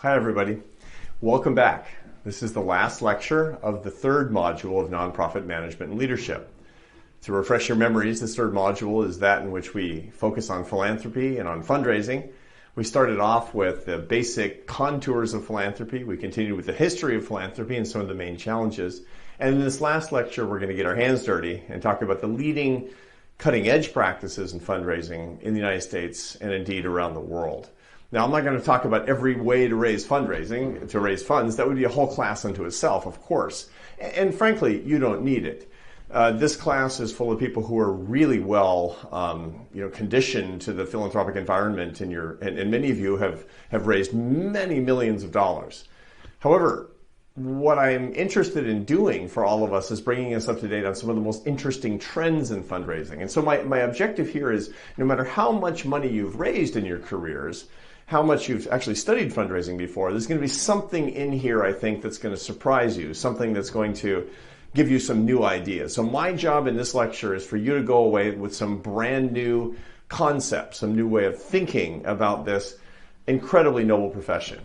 Hi, everybody. Welcome back. This is the last lecture of the third module of Nonprofit Management and Leadership. To refresh your memories, this third module is that in which we focus on philanthropy and on fundraising. We started off with the basic contours of philanthropy. We continued with the history of philanthropy and some of the main challenges. And in this last lecture, we're going to get our hands dirty and talk about the leading cutting-edge practices in fundraising in the United States and indeed around the world. Now, I'm not going to talk about every way to raise fundraising, to raise funds. That would be a whole class unto itself, of course. And frankly, you don't need it. This class is full of people who are really well, conditioned to the philanthropic environment, and many of you have raised many millions of dollars. However, what I'm interested in doing for all of us is bringing us up to date on some of the most interesting trends in fundraising. And so my objective here is, no matter how much money you've raised in your careers, how much you've actually studied fundraising before, there's going to be something in here, I think, that's going to surprise you, something that's going to give you some new ideas. So my job in this lecture is for you to go away with some brand new concepts, some new way of thinking about this incredibly noble profession.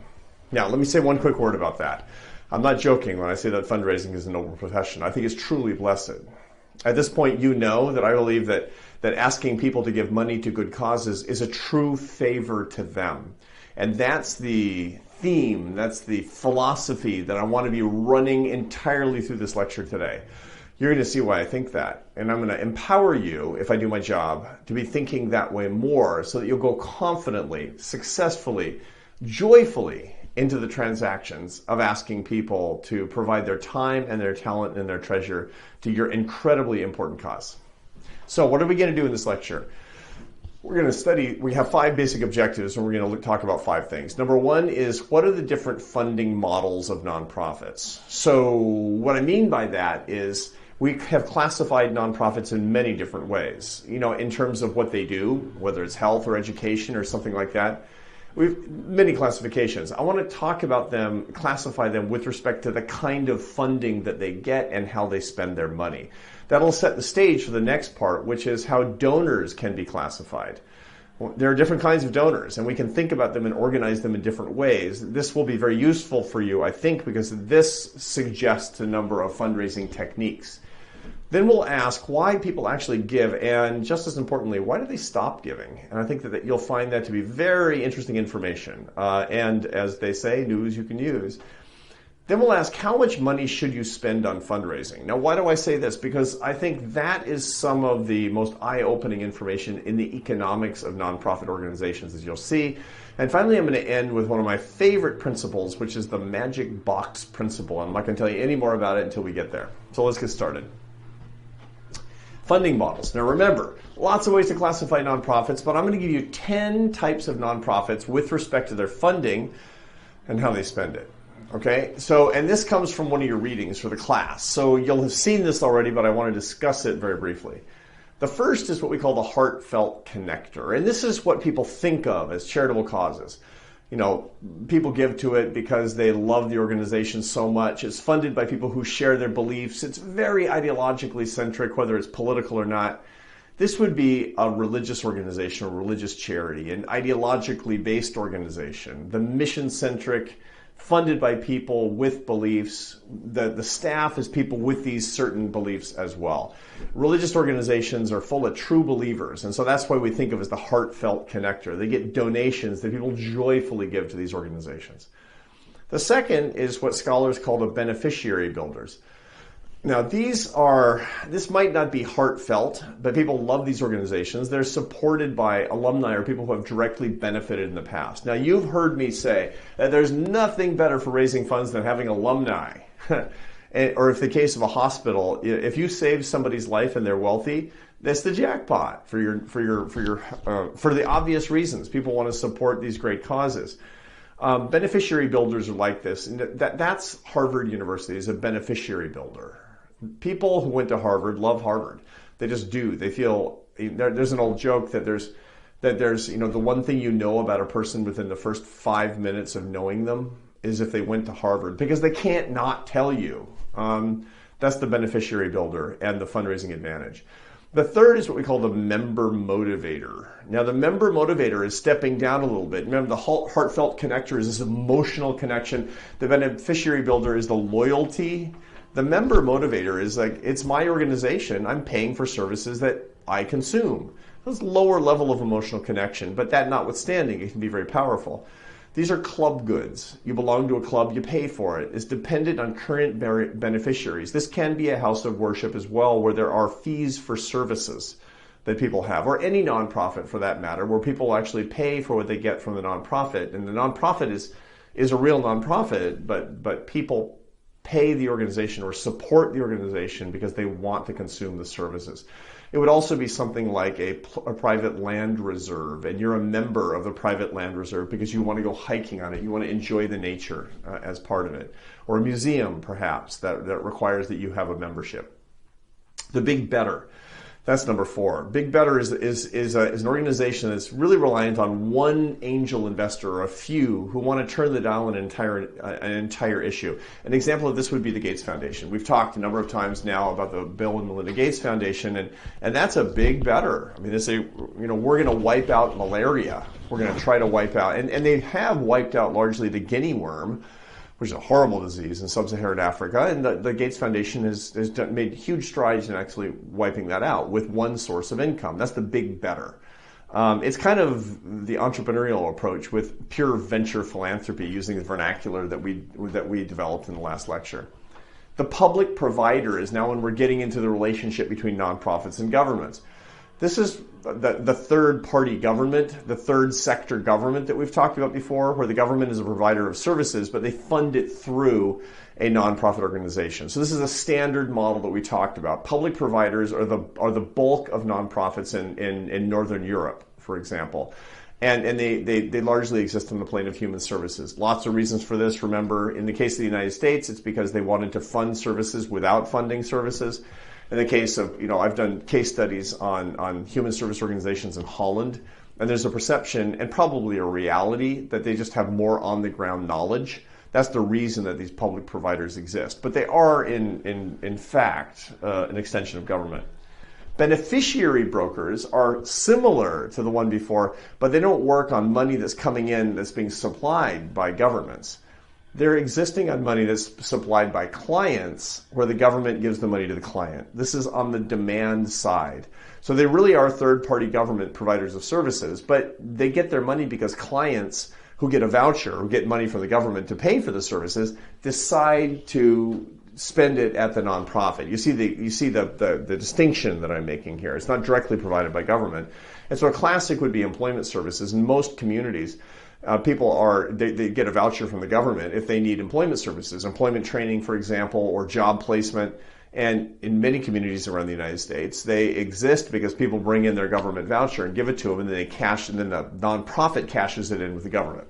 Now, let me say one quick word about that. I'm not joking when I say that fundraising is a noble profession. I think it's truly blessed. At this point, you know that I believe that asking people to give money to good causes is a true favor to them. And that's the theme, that's the philosophy that I want to be running entirely through this lecture today. You're going to see why I think that. And I'm going to empower you, if I do my job, to be thinking that way more so that you'll go confidently, successfully, joyfully into the transactions of asking people to provide their time and their talent and their treasure to your incredibly important cause. So what are we going to do in this lecture? We're going to study, we have 5 basic objectives, and we're going to talk about 5 things. Number 1 is, what are the different funding models of nonprofits? So what I mean by that is we have classified nonprofits in many different ways, in terms of what they do, whether it's health or education or something like that. We've many classifications. I want to talk about them, classify them with respect to the kind of funding that they get and how they spend their money. That'll set the stage for the next part, which is how donors can be classified. There are different kinds of donors, and we can think about them and organize them in different ways. This will be very useful for you, I think, because this suggests a number of fundraising techniques. Then we'll ask why people actually give, and just as importantly, why do they stop giving? And I think that you'll find that to be very interesting information, and as they say, news you can use. Then we'll ask, how much money should you spend on fundraising? Now, why do I say this? Because I think that is some of the most eye-opening information in the economics of nonprofit organizations, as you'll see. And finally, I'm going to end with one of my favorite principles, which is the magic box principle. I'm not going to tell you any more about it until we get there. So let's get started. Funding models. Now remember, lots of ways to classify nonprofits, but I'm going to give you 10 types of nonprofits with respect to their funding and how they spend it. Okay, and this comes from one of your readings for the class. So you'll have seen this already, but I want to discuss it very briefly. The first is what we call the Heartfelt Connector. And this is what people think of as charitable causes. People give to it because they love the organization so much. It's funded by people who share their beliefs. It's very ideologically centric, whether it's political or not. This would be a religious organization or religious charity, an ideologically based organization, the mission-centric, funded by people with beliefs. The staff is people with these certain beliefs as well. Religious organizations are full of true believers, and so that's why we think of as the Heartfelt Connector. They get donations that people joyfully give to these organizations. The second is what scholars call the beneficiary builders. Now, this might not be heartfelt, but people love these organizations. They're supported by alumni or people who have directly benefited in the past. Now, you've heard me say that there's nothing better for raising funds than having alumni. Or if the case of a hospital, if you save somebody's life and they're wealthy, that's the jackpot for the obvious reasons. People want to support these great causes. Beneficiary builders are like this. And that's Harvard University is a beneficiary builder. People who went to Harvard love Harvard. They just do. They feel, there's an old joke that there's the one thing you know about a person within the first 5 minutes of knowing them is if they went to Harvard, because they can't not tell you. That's the beneficiary builder and the fundraising advantage. The third is what we call the member motivator. Now, the member motivator is stepping down a little bit. Remember, the heartfelt connector is this emotional connection. The beneficiary builder is the loyalty. The member motivator is like, it's my organization. I'm paying for services that I consume. That's a lower level of emotional connection, but that notwithstanding, it can be very powerful. These are club goods. You belong to a club, you pay for it. It's dependent on current beneficiaries. This can be a house of worship as well, where there are fees for services that people have, or any nonprofit for that matter, where people actually pay for what they get from the nonprofit. And the nonprofit is a real nonprofit, but people pay the organization or support the organization because they want to consume the services. It would also be something like a private land reserve, and you're a member of the private land reserve because you want to go hiking on it. You want to enjoy the nature as part of it. Or a museum, perhaps, that requires that you have a membership. The Big Better. That's number 4. Big Better is an organization that's really reliant on one angel investor or a few who want to turn the dial on an entire issue. An example of this would be the Gates Foundation. We've talked a number of times now about the Bill and Melinda Gates Foundation, and that's a big better. I mean, they say, we're going to wipe out malaria. We're going to try to wipe out, and they have wiped out largely the guinea worm, which is a horrible disease in sub-Saharan Africa, and the Gates Foundation has made huge strides in actually wiping that out with one source of income. That's the Big Better. It's kind of the entrepreneurial approach with pure venture philanthropy, using the vernacular that we developed in the last lecture. The public provider is now when we're getting into the relationship between nonprofits and governments. This is the third-party government, the third sector government that we've talked about before, where the government is a provider of services, but they fund it through a nonprofit organization. So this is a standard model that we talked about. Public providers are the bulk of nonprofits in Northern Europe, for example. And they largely exist on the plane of human services. Lots of reasons for this. Remember, in the case of the United States, it's because they wanted to fund services without funding services. In the case of, I've done case studies on human service organizations in Holland, and there's a perception and probably a reality that they just have more on-the-ground knowledge. That's the reason that these public providers exist. But they are, in fact, an extension of government. Beneficiary brokers are similar to the one before, but they don't work on money that's coming in that's being supplied by governments. They're existing on money that's supplied by clients, where the government gives the money to the client. This is on the demand side. So they really are third-party government providers of services, but they get their money because clients who get a voucher, who get money from the government to pay for the services, decide to spend it at the nonprofit. You see the distinction that I'm making here. It's not directly provided by government. And so a classic would be employment services. In most communities, people they get a voucher from the government if they need employment services, employment training, for example, or job placement. And in many communities around the United States, they exist because people bring in their government voucher and give it to them, and then then the nonprofit cashes it in with the government.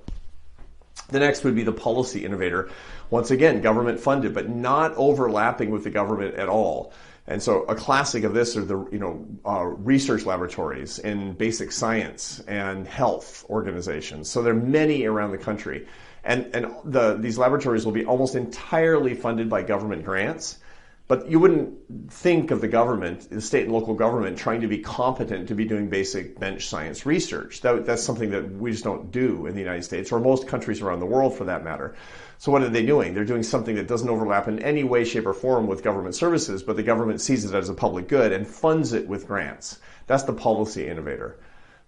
The next would be the Policy Innovator. Once again, government funded, but not overlapping with the government at all. And so a classic of this are the research laboratories in basic science and health organizations. So there are many around the country. And these laboratories will be almost entirely funded by government grants. But you wouldn't think of the government, the state and local government, trying to be competent to be doing basic bench science research. That's something that we just don't do in the United States, or most countries around the world for that matter. So what are they doing? They're doing something that doesn't overlap in any way, shape, or form with government services, but the government sees it as a public good and funds it with grants. That's the Policy Innovator.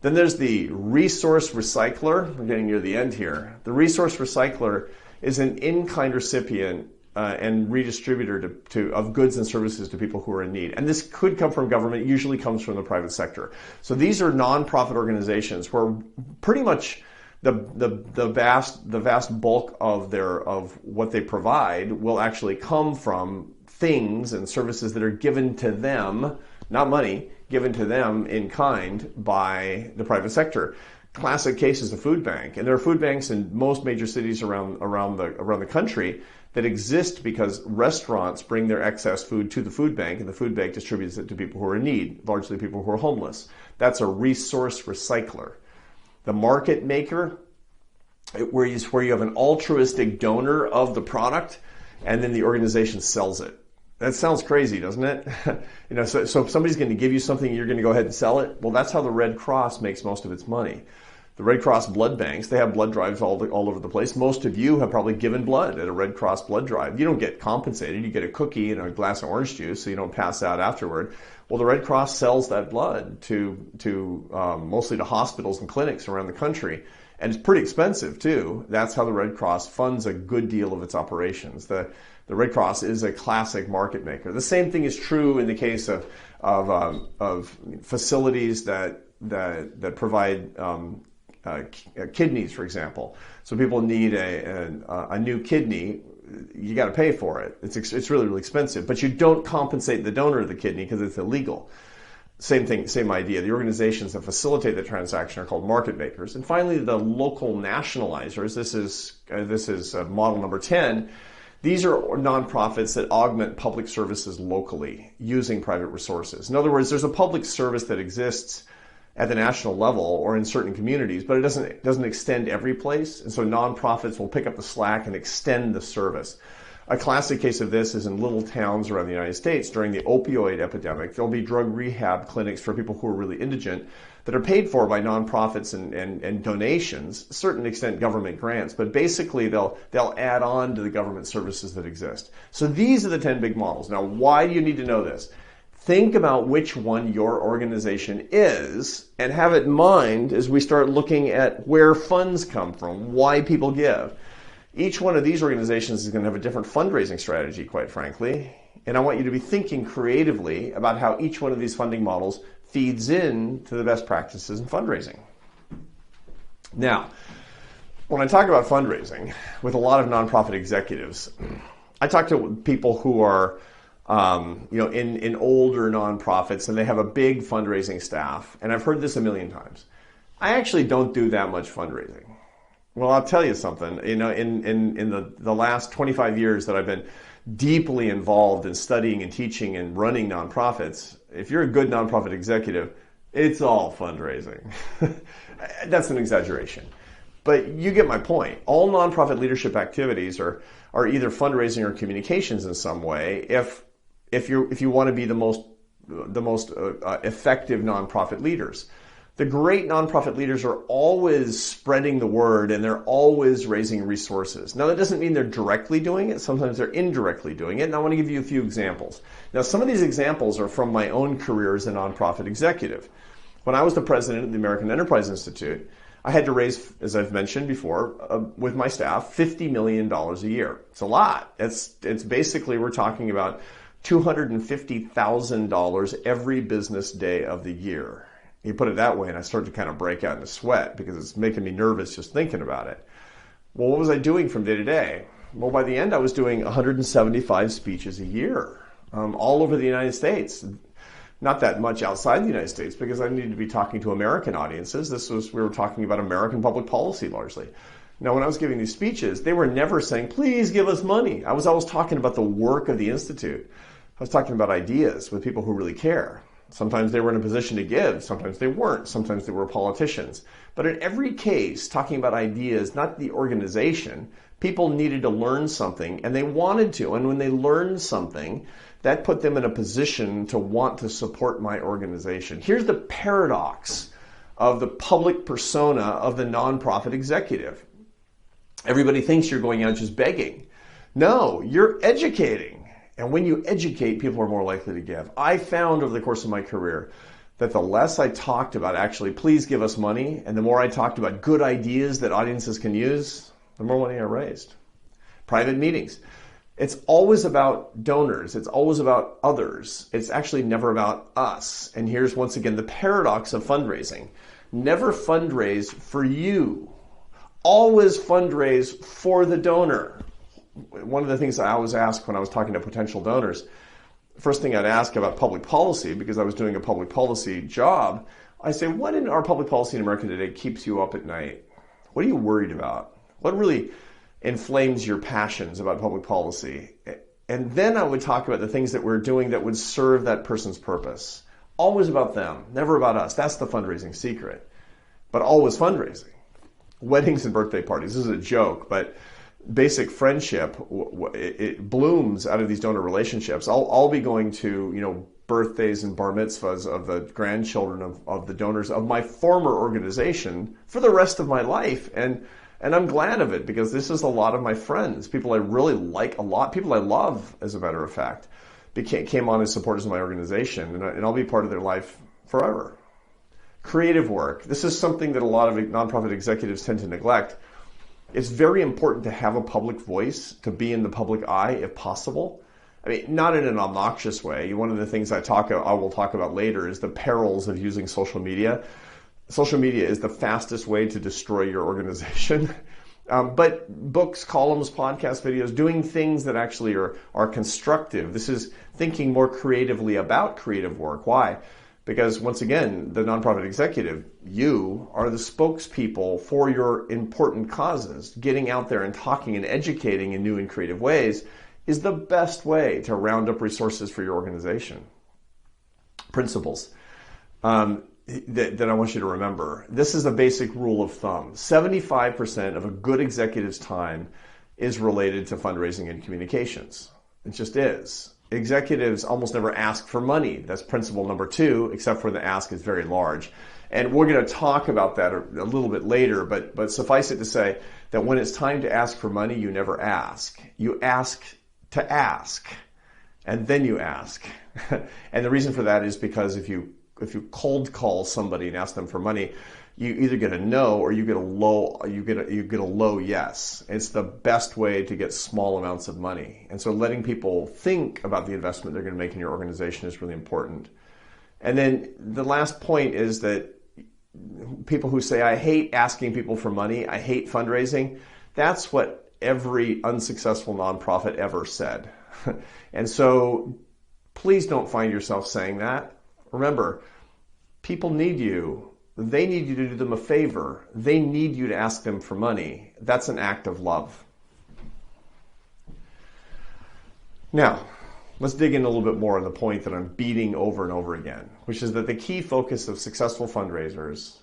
Then there's the Resource Recycler. We're getting near the end here. The Resource Recycler is an in-kind recipient and redistributor of goods and services to people who are in need. And this could come from government, usually comes from the private sector. So these are nonprofit organizations where pretty much the vast bulk of what they provide will actually come from things and services that are given to them, not money, given to them in kind by the private sector. Classic case is the food bank, and there are food banks in most major cities around the country that exist because restaurants bring their excess food to the food bank, and the food bank distributes it to people who are in need, largely people who are homeless. That's a resource recycler. The market maker, where you have an altruistic donor of the product, and then the organization sells it. That sounds crazy, doesn't it? So if somebody's going to give you something, you're going to go ahead and sell it. Well, that's how the Red Cross makes most of its money. The Red Cross blood banks, they have blood drives all over the place. Most of you have probably given blood at a Red Cross blood drive. You don't get compensated. You get a cookie and a glass of orange juice so you don't pass out afterward. Well, the Red Cross sells that blood to mostly to hospitals and clinics around the country. And it's pretty expensive too. That's how the Red Cross funds a good deal of its operations. The Red Cross is a classic market maker. The same thing is true in the case of facilities that provide kidneys, for example. So people need a new kidney. You got to pay for it. It's really, really expensive, but you don't compensate the donor of the kidney because it's illegal. Same thing, same idea. The organizations that facilitate the transaction are called market makers. And finally, the local nationalizers. This is model number 10. These are nonprofits that augment public services locally using private resources. In other words, there's a public service that exists at the national level or in certain communities, but it doesn't extend every place. And so nonprofits will pick up the slack and extend the service. A classic case of this is in little towns around the United States. During the opioid epidemic, there'll be drug rehab clinics for people who are really indigent that are paid for by nonprofits and donations, a certain extent government grants, but basically they'll add on to the government services that exist. So these are the 10 big models. Now, why do you need to know this? Think about which one your organization is and have it in mind as we start looking at where funds come from, why people give. Each one of these organizations is going to have a different fundraising strategy, quite frankly. And I want you to be thinking creatively about how each one of these funding models feeds in to the best practices in fundraising. Now, when I talk about fundraising with a lot of nonprofit executives, I talk to people who are in older nonprofits and they have a big fundraising staff. And I've heard this a million times. I actually don't do that much fundraising. Well, I'll tell you something. In the last 25 years that I've been deeply involved in studying and teaching and running nonprofits, if you're a good nonprofit executive, it's all fundraising. That's an exaggeration. But you get my point. All nonprofit leadership activities are either fundraising or communications in some way. If you want to be the most effective nonprofit leaders. The great nonprofit leaders are always spreading the word and they're always raising resources. Now, that doesn't mean they're directly doing it. Sometimes they're indirectly doing it. And I want to give you a few examples. Now, some of these examples are from my own career as a nonprofit executive. When I was the president of the American Enterprise Institute, I had to raise, as I've mentioned before, with my staff, $50 million a year. It's a lot. It's basically, we're talking about $250,000 every business day of the year. You put it that way, and I start to kind of break out in a sweat because it's making me nervous just thinking about it. Well, what was I doing from day to day? Well, by the end, I was doing 175 speeches a year, all over the United States. Not that much outside the United States because I needed to be talking to American audiences. We were talking about American public policy largely. Now, when I was giving these speeches, they were never saying, please give us money. I was always talking about the work of the Institute. I was talking about ideas with people who really care. Sometimes they were in a position to give, sometimes they weren't, sometimes they were politicians. But in every case, talking about ideas, not the organization, people needed to learn something and they wanted to. And when they learned something, that put them in a position to want to support my organization. Here's the paradox of the public persona of the nonprofit executive. Everybody thinks you're going out just begging. No, you're educating. And when you educate, people are more likely to give. I found over the course of my career that the less I talked about actually, please give us money, and the more I talked about good ideas that audiences can use, the more money I raised. Private meetings. It's always about donors. It's always about others. It's actually never about us. And here's once again the paradox of fundraising. Never fundraise for you. Always fundraise for the donor. One of the things I always ask when I was talking to potential donors, first thing I'd ask about public policy, because I was doing a public policy job, I say, what in our public policy in America today keeps you up at night? What are you worried about? What really inflames your passions about public policy? And then I would talk about the things that we're doing that would serve that person's purpose. Always about them, never about us. That's the fundraising secret. But always fundraising. Weddings and birthday parties. This is a joke, but basic friendship, it blooms out of these donor relationships. I'll be going to, birthdays and bar mitzvahs of the grandchildren of the donors of my former organization for the rest of my life. And I'm glad of it, because this is a lot of my friends, people I really like a lot, people I love, as a matter of fact, came on as supporters of my organization, and I'll be part of their life forever. Creative work. This is something that a lot of nonprofit executives tend to neglect. It's very important to have a public voice, to be in the public eye if possible. I mean, not in an obnoxious way. One of the things I will talk about later is the perils of using social media. Social media is the fastest way to destroy your organization. But books, columns, podcast videos, doing things that actually are constructive. This is thinking more creatively about creative work. Why? Because once again, the nonprofit executive, you are the spokespeople for your important causes. Getting out there and talking and educating in new and creative ways is the best way to round up resources for your organization. Principles that I want you to remember. This is a basic rule of thumb. 75% of a good executive's time is related to fundraising and communications. It just is. Executives almost never ask for money. That's principle number 2, except for the ask is very large. And we're going to talk about that a little bit later, but suffice it to say that when it's time to ask for money, you never ask. You ask to ask, and then you ask. And the reason for that is because if you cold call somebody and ask them for money, you either get a no or you get a low yes. It's the best way to get small amounts of money. And so letting people think about the investment they're going to make in your organization is really important. And then the last point is that people who say, I hate asking people for money, I hate fundraising, that's what every unsuccessful nonprofit ever said. And so please don't find yourself saying that. Remember, people need you. They need you to do them a favor. They need you to ask them for money. That's an act of love. Now, let's dig in a little bit more on the point that I'm beating over and over again, which is that the key focus of successful fundraisers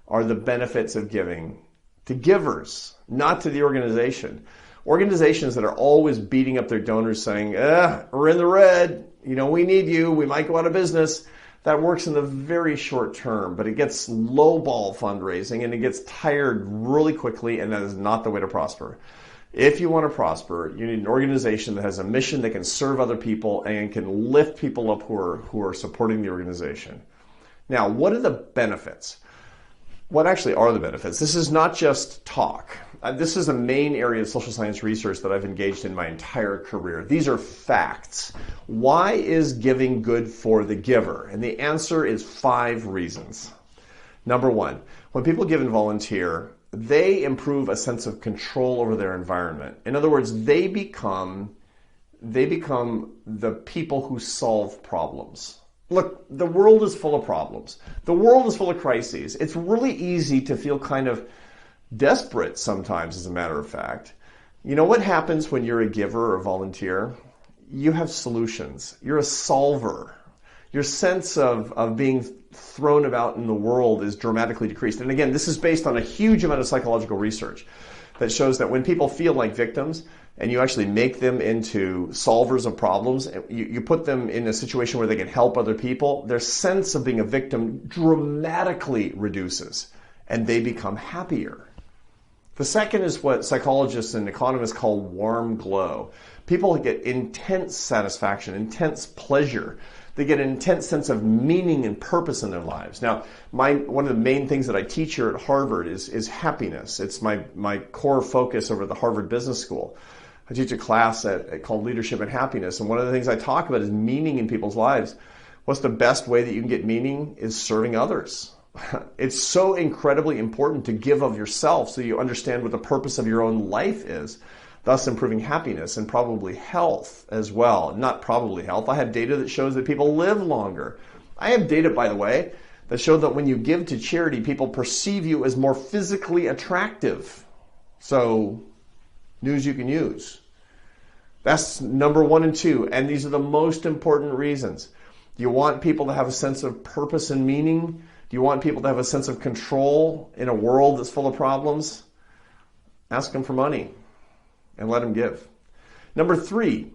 are the benefits of giving to givers, not to the organization. Organizations that are always beating up their donors saying, we're in the red, we need you, we might go out of business. That works in the very short term, but it gets lowball fundraising and it gets tired really quickly, and that is not the way to prosper. If you want to prosper, you need an organization that has a mission that can serve other people and can lift people up who are supporting the organization. Now, what are the benefits? What actually are the benefits? This is not just talk. This is a main area of social science research that I've engaged in my entire career. These are facts. Why is giving good for the giver? And the answer is 5 reasons. Number 1, when people give and volunteer, they improve a sense of control over their environment. In other words, they become the people who solve problems. Look, the world is full of problems. The world is full of crises. It's really easy to feel kind of desperate sometimes, as a matter of fact. You know what happens when you're a giver or a volunteer? You have solutions. You're a solver. Your sense of being thrown about in the world is dramatically decreased. And again, this is based on a huge amount of psychological research that shows that when people feel like victims and you actually make them into solvers of problems, you put them in a situation where they can help other people, their sense of being a victim dramatically reduces and they become happier. The second is what psychologists and economists call warm glow. People get intense satisfaction, intense pleasure. They get an intense sense of meaning and purpose in their lives. Now, one of the main things that I teach here at Harvard is happiness. It's my core focus over at the Harvard Business School. I teach a class called Leadership and Happiness, and one of the things I talk about is meaning in people's lives. What's the best way that you can get meaning is serving others. It's so incredibly important to give of yourself so you understand what the purpose of your own life is, thus improving happiness and probably health as well. Not probably health. I have data that shows that people live longer. I have data, by the way, that show that when you give to charity, people perceive you as more physically attractive. So, news you can use. That's number 1 and 2, and these are the most important reasons. Do you want people to have a sense of purpose and meaning? Do you want people to have a sense of control in a world that's full of problems? Ask them for money. and let them give. Number 3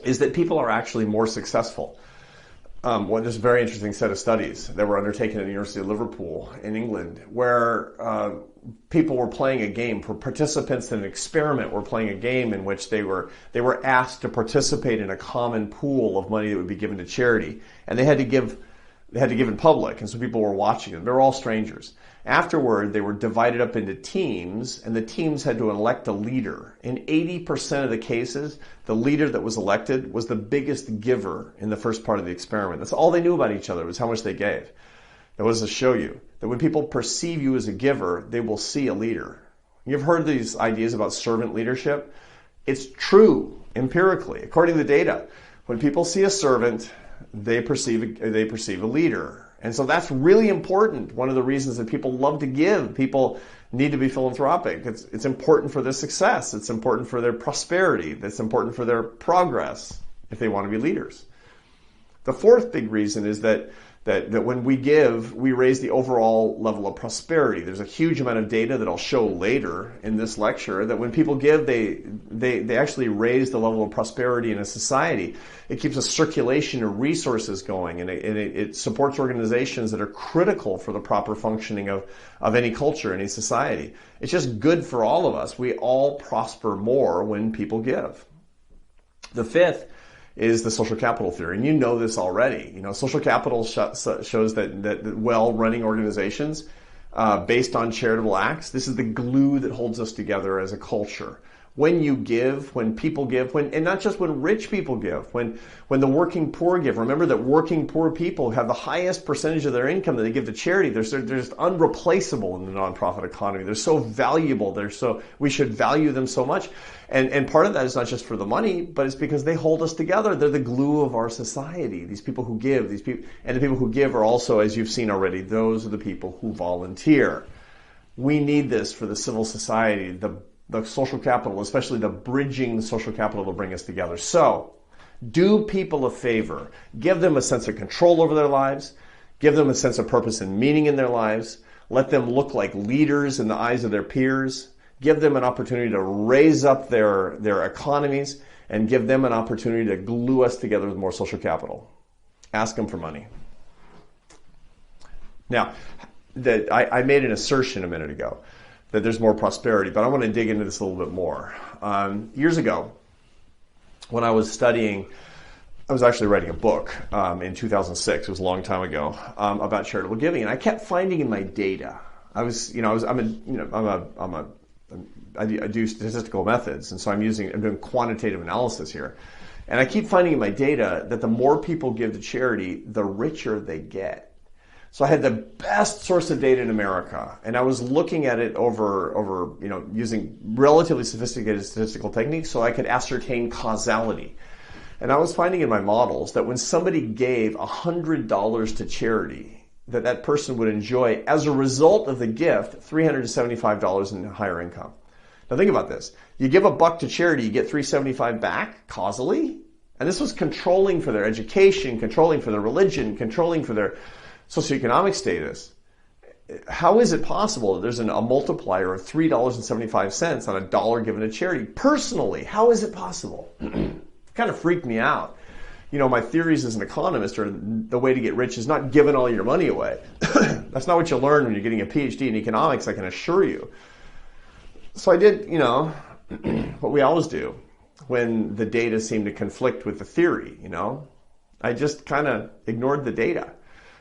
is that people are actually more successful. There's a very interesting set of studies that were undertaken at the University of Liverpool in England, where people were playing a game. Participants in an experiment were playing a game in which they were asked to participate in a common pool of money that would be given to charity, and they had to give in public, and so people were watching them. They were all strangers. Afterward, they were divided up into teams, and the teams had to elect a leader. In 80% of the cases, the leader that was elected was the biggest giver in the first part of the experiment. That's all they knew about each other, was how much they gave. That was to show you that when people perceive you as a giver, they will see a leader. You've heard these ideas about servant leadership. It's true empirically. According to the data, when people see a servant, they perceive a leader. And so that's really important. One of the reasons that people love to give, people need to be philanthropic. It's important for their success. It's important for their prosperity. It's important for their progress if they want to be leaders. The 4th big reason is that when we give, we raise the overall level of prosperity. There's a huge amount of data that I'll show later in this lecture that when people give, they actually raise the level of prosperity in a society. It keeps a circulation of resources going, and it supports organizations that are critical for the proper functioning of any culture, any society. It's just good for all of us. We all prosper more when people give. The 5th is the social capital theory, and you know this already. Social capital shows that well-running organizations, based on charitable acts, this is the glue that holds us together as a culture. When you give, when people give, and not just when rich people give, when the working poor give. Remember that working poor people have the highest percentage of their income that they give to charity. They're just unreplaceable in the nonprofit economy. They're so valuable. We should value them so much. And part of that is not just for the money, but it's because they hold us together. They're the glue of our society. These people who give, and the people who give are also, as you've seen already, those are the people who volunteer. We need this for the civil society, the social capital, especially the bridging social capital to bring us together. So, do people a favor. Give them a sense of control over their lives. Give them a sense of purpose and meaning in their lives. Let them look like leaders in the eyes of their peers. Give them an opportunity to raise up their economies, and give them an opportunity to glue us together with more social capital. Ask them for money. Now, I made an assertion a minute ago that there's more prosperity, but I want to dig into this a little bit more. Years ago, when I was studying, I was actually writing a book in 2006. It was a long time ago about charitable giving, and I kept finding in my data. I do statistical methods, and so I'm doing quantitative analysis here, and I keep finding in my data that the more people give to charity, the richer they get. So I had the best source of data in America, and I was looking at it over using relatively sophisticated statistical techniques so I could ascertain causality. And I was finding in my models that when somebody gave $100 to charity, that person would enjoy, as a result of the gift, $375 in higher income. Now think about this. You give $1 to charity, you get $375 back causally, and this was controlling for their education, controlling for their religion, controlling for their socioeconomic status. How is it possible that there's a multiplier of $3.75 on $1 given to charity? Personally, how is it possible? It kind of freaked me out. My theories as an economist are the way to get rich is not giving all your money away. That's not what you learn when you're getting a PhD in economics, I can assure you. So I did, what we always do when the data seemed to conflict with the theory, I just kind of ignored the data.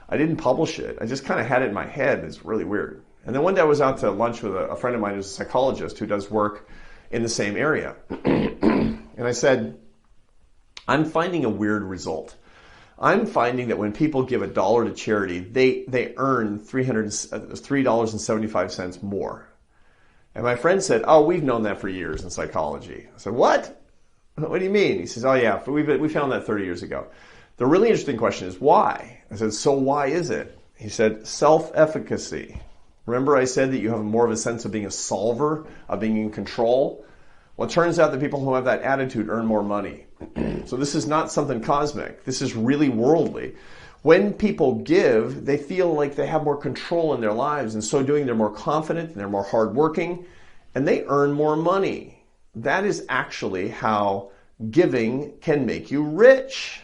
I didn't publish it. I just kind of had it in my head. It's really weird. And then one day I was out to lunch with a friend of mine who's a psychologist who does work in the same area. And I said, I'm finding a weird result. I'm finding that when people give $1 to charity, they earn $3.75 more. And my friend said, oh, we've known that for years in psychology. I said, what? What do you mean? He says, oh yeah, we found that 30 years ago. The really interesting question is why? I said, so why is it? He said, self-efficacy. Remember I said that you have more of a sense of being a solver, of being in control? Well, it turns out that people who have that attitude earn more money. So this is not something cosmic. This is really worldly. When people give, they feel like they have more control in their lives. And so doing, they're more confident, and they're more hardworking, and they earn more money. that is actually how giving can make you rich.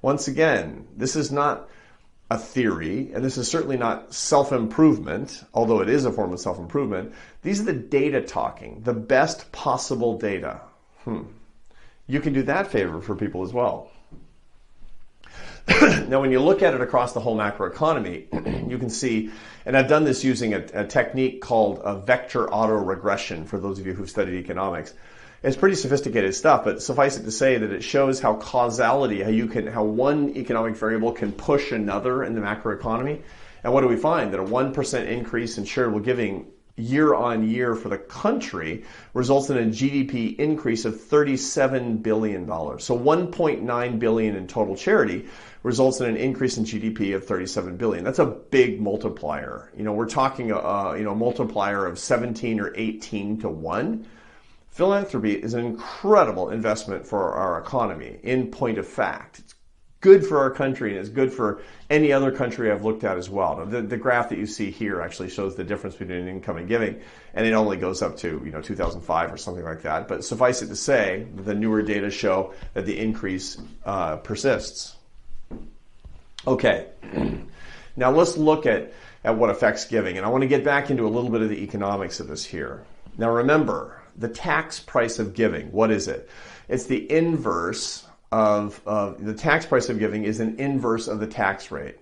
Once again, this is not a theory, and this is certainly not self-improvement, although it is a form of self-improvement. These are the data talking, the best possible data. You can do that favor for people as well. Now, when you look at it across the whole macroeconomy, you can see, and I've done this using a technique called a vector autoregression, for those of you who've studied economics. It's pretty sophisticated stuff, but suffice it to say that it shows how causality, how one economic variable can push another in the macroeconomy. And what do we find? That a 1% increase in charitable giving year on year for the country results in a GDP increase of $37 billion. So $1.9 billion in total charity results in an increase in GDP of $37 billion. That's a big multiplier. We're talking a multiplier of 17 or 18 to 1. Philanthropy is an incredible investment for our economy, in point of fact. It's good for our country, and it's good for any other country I've looked at as well. Now, the graph that you see here actually shows the difference between income and giving, and it only goes up to 2005 or something like that. But suffice it to say, the newer data show that the increase persists. Okay, now let's look at what affects giving, and I want to get back into a little bit of the economics of this here. Now remember, the tax price of giving, what is it? It's the inverse of the tax price of giving is an inverse of the tax rate.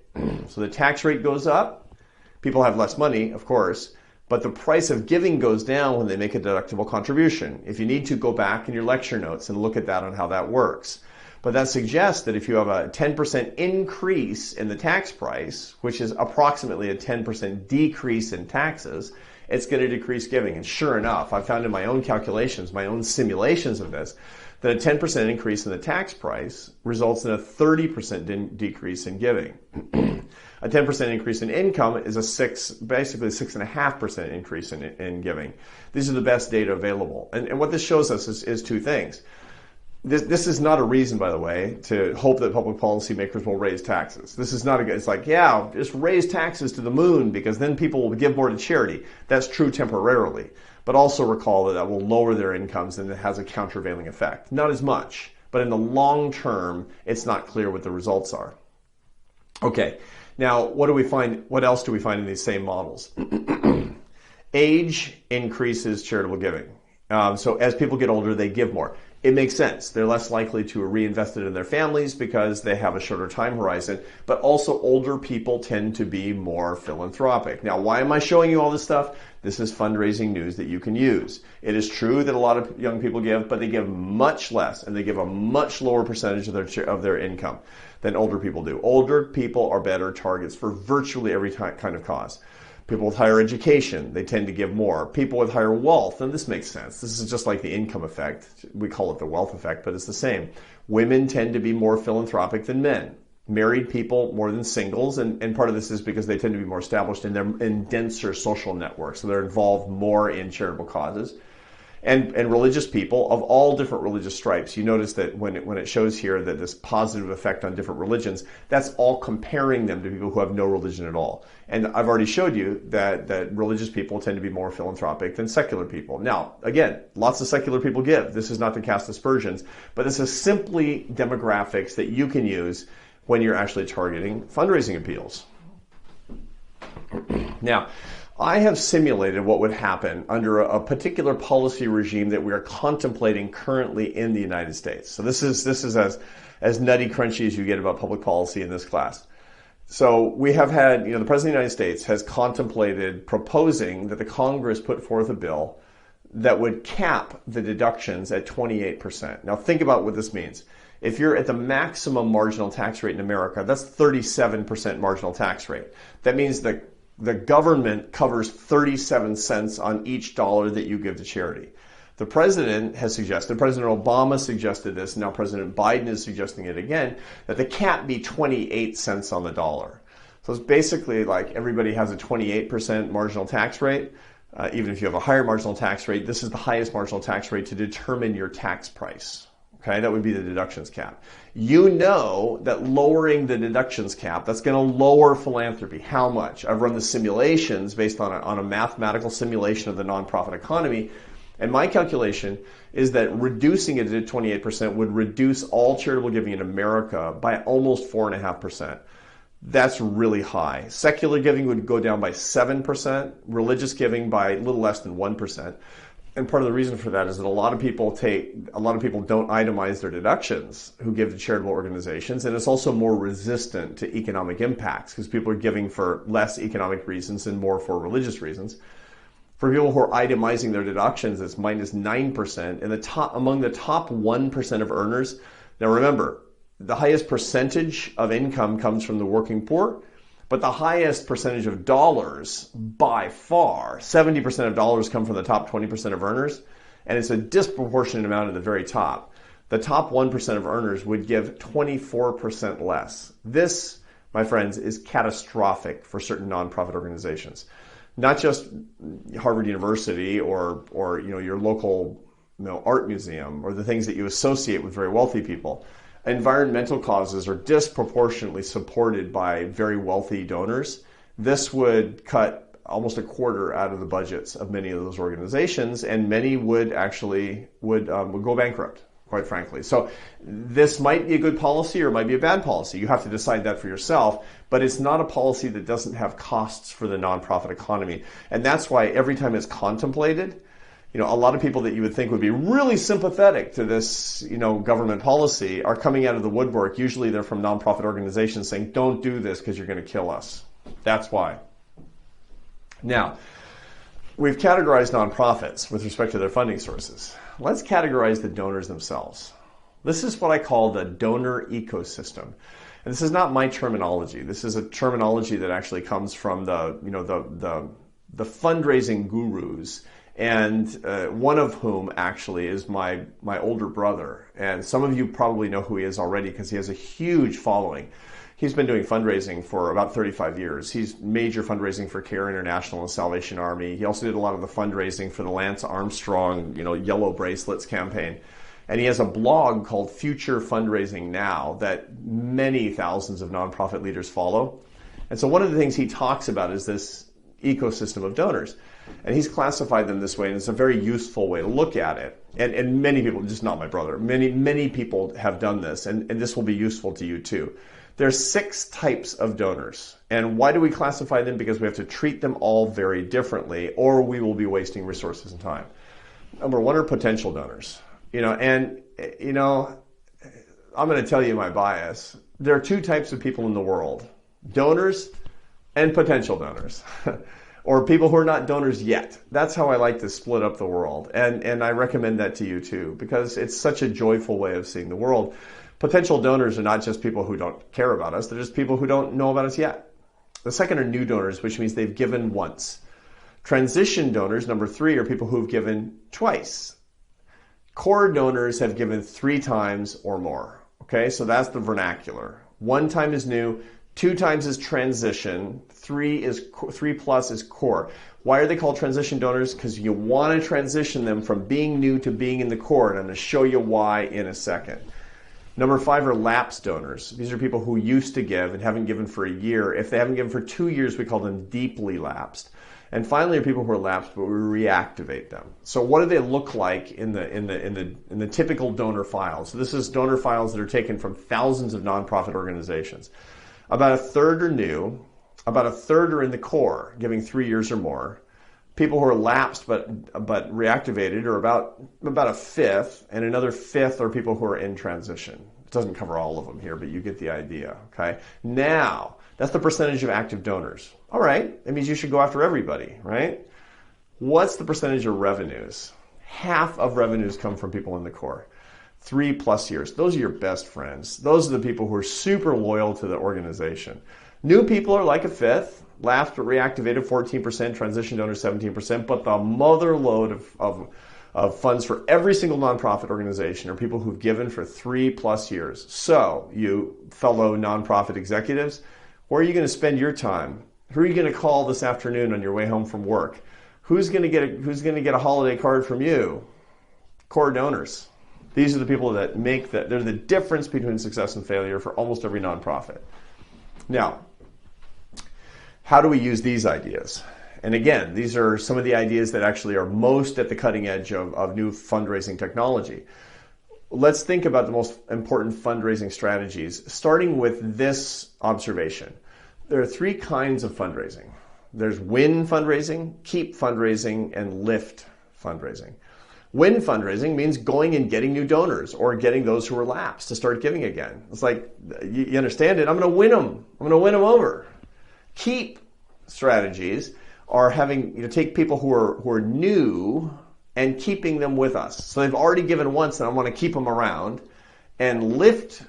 So the tax rate goes up, people have less money, of course, but the price of giving goes down when they make a deductible contribution. If you need to, go back in your lecture notes and look at that on how that works. But that suggests that if you have a 10% increase in the tax price, which is approximately a 10% decrease in taxes, it's going to decrease giving. And sure enough, I found in my own calculations, my own simulations of this, that a 10% increase in the tax price results in a 30% decrease in giving. A 10% increase in income is basically a 6.5% increase in giving. These are the best data available. And what this shows us is two things. This is not a reason, by the way, to hope that public policy makers will raise taxes. This is not it's like, yeah, just raise taxes to the moon because then people will give more to charity. That's true temporarily. But also recall that will lower their incomes and it has a countervailing effect. Not as much, but in the long term, it's not clear what the results are. Okay, now what do we find? What else do we find in these same models? Age increases charitable giving. So as people get older, they give more. It makes sense. They're less likely to reinvest it in their families because they have a shorter time horizon, but also older people tend to be more philanthropic. Now, why am I showing you all this stuff? This is fundraising news that you can use. It is true that a lot of young people give, but they give much less and they give a much lower percentage of their income than older people do. Older people are better targets for virtually every kind of cause. People with higher education, they tend to give more. People with higher wealth, and this makes sense. This is just like the income effect. We call it the wealth effect, but it's the same. Women tend to be more philanthropic than men. Married people more than singles, and part of this is because they tend to be more established in denser social networks, so they're involved more in charitable causes. And religious people of all different religious stripes. You notice that when it shows here that this positive effect on different religions, that's all comparing them to people who have no religion at all. And I've already showed you that religious people tend to be more philanthropic than secular people. Now, again, lots of secular people give. This is not to cast aspersions, but this is simply demographics that you can use when you're actually targeting fundraising appeals. Now, I have simulated what would happen under a particular policy regime that we are contemplating currently in the United States. So this is as nutty crunchy as you get about public policy in this class. So we have had, the President of the United States has contemplated proposing that the Congress put forth a bill that would cap the deductions at 28%. Now think about what this means. If you're at the maximum marginal tax rate in America, that's 37% marginal tax rate. That means that the government covers 37 cents on each dollar that you give to charity. The president has suggested, President Obama suggested this, now President Biden is suggesting it again, that the cap be 28 cents on the dollar. So it's basically like everybody has a 28% marginal tax rate. Even if you have a higher marginal tax rate, this is the highest marginal tax rate to determine your tax price. Okay, that would be the deductions cap. You know that lowering the deductions cap, that's going to lower philanthropy. How much? I've run the simulations based on a mathematical simulation of the nonprofit economy, And my calculation is that reducing it to 28% would reduce all charitable giving in America by almost 4.5%. That's really high. Secular giving would go down by 7%, religious giving by a little less than 1%. And part of the reason for that is that a lot of people don't itemize their deductions who give to charitable organizations, and it's also more resistant to economic impacts because people are giving for less economic reasons and more for religious reasons. For people who are itemizing their deductions, it's minus 9%. And among the top 1% of earners, now remember, the highest percentage of income comes from the working poor, but the highest percentage of dollars by far, 70% of dollars come from the top 20% of earners, and it's a disproportionate amount at the very top. The top 1% of earners would give 24% less. This, my friends, is catastrophic for certain nonprofit organizations. Not just Harvard University or your local art museum or the things that you associate with very wealthy people. Environmental causes are disproportionately supported by very wealthy donors. This would cut almost a quarter out of the budgets of many of those organizations, and many would go bankrupt, quite frankly. So this might be a good policy or it might be a bad policy. You have to decide that for yourself, but it's not a policy that doesn't have costs for the nonprofit economy. And that's why every time it's contemplated, a lot of people that you would think would be really sympathetic to this, government policy are coming out of the woodwork. Usually they're from nonprofit organizations saying, don't do this because you're going to kill us. That's why. Now, we've categorized nonprofits with respect to their funding sources. Let's categorize the donors themselves. This is what I call the donor ecosystem. And this is not my terminology. This is a terminology that actually comes from the fundraising gurus, and one of whom actually is my older brother. And some of you probably know who he is already because he has a huge following. He's been doing fundraising for about 35 years. He's major fundraising for CARE International and Salvation Army. He also did a lot of the fundraising for the Lance Armstrong, Yellow Bracelets campaign. And he has a blog called Future Fundraising Now that many thousands of nonprofit leaders follow. And so one of the things he talks about is this ecosystem of donors. And he's classified them this way, and it's a very useful way to look at it. And many people, just not my brother, many people have done this, and this will be useful to you too. There's 6 types of donors. And why do we classify them? Because we have to treat them all very differently, or we will be wasting resources and time. Number 1 are potential donors. I'm going to tell you my bias. There are 2 types of people in the world: donors and potential donors. Or people who are not donors yet. That's how I like to split up the world. And I recommend that to you too, because it's such a joyful way of seeing the world. Potential donors are not just people who don't care about us, they're just people who don't know about us yet. The second are new donors, which means they've given once. Transition donors, number 3, are people who've given twice. Core donors have given 3 times or more. Okay, so that's the vernacular. 1 time is new, 2 times is transition, 3 plus is core. Why are they called transition donors? Because you want to transition them from being new to being in the core, and I'm going to show you why in a second. Number 5 are lapsed donors. These are people who used to give and haven't given for a year. If they haven't given for 2 years, we call them deeply lapsed. And finally are people who are lapsed, but we reactivate them. So what do they look like in the typical donor file? So this is donor files that are taken from thousands of nonprofit organizations. About 1/3 are new. About 1/3 are in the core, giving 3 years or more. People who are lapsed but reactivated are about 1/5, and another 1/5 are people who are in transition. It doesn't cover all of them here, but you get the idea. Okay. Now, that's the percentage of active donors. All right, that means you should go after everybody, right? What's the percentage of revenues? Half of revenues come from people in the core. 3+ years. Those are your best friends. Those are the people who are super loyal to the organization. New people are like 1/5. Lapsed but reactivated 14%, transition donors 17%, but the mother load of funds for every single nonprofit organization are people who've given for 3+ years. So, you fellow nonprofit executives, where are you going to spend your time? Who are you going to call this afternoon on your way home from work? Who's going to get a holiday card from you? Core donors. These are the people that they're the difference between success and failure for almost every nonprofit. Now, how do we use these ideas? And again, these are some of the ideas that actually are most at the cutting edge of new fundraising technology. Let's think about the most important fundraising strategies, starting with this observation. There are three kinds of fundraising. There's win fundraising, keep fundraising, and lift fundraising. Win fundraising means going and getting new donors or getting those who are lapsed to start giving again. It's like, you understand it, I'm going to win them. I'm going to win them over. Keep strategies are having, take people who are new and keeping them with us. So they've already given once and I want to keep them around. And lift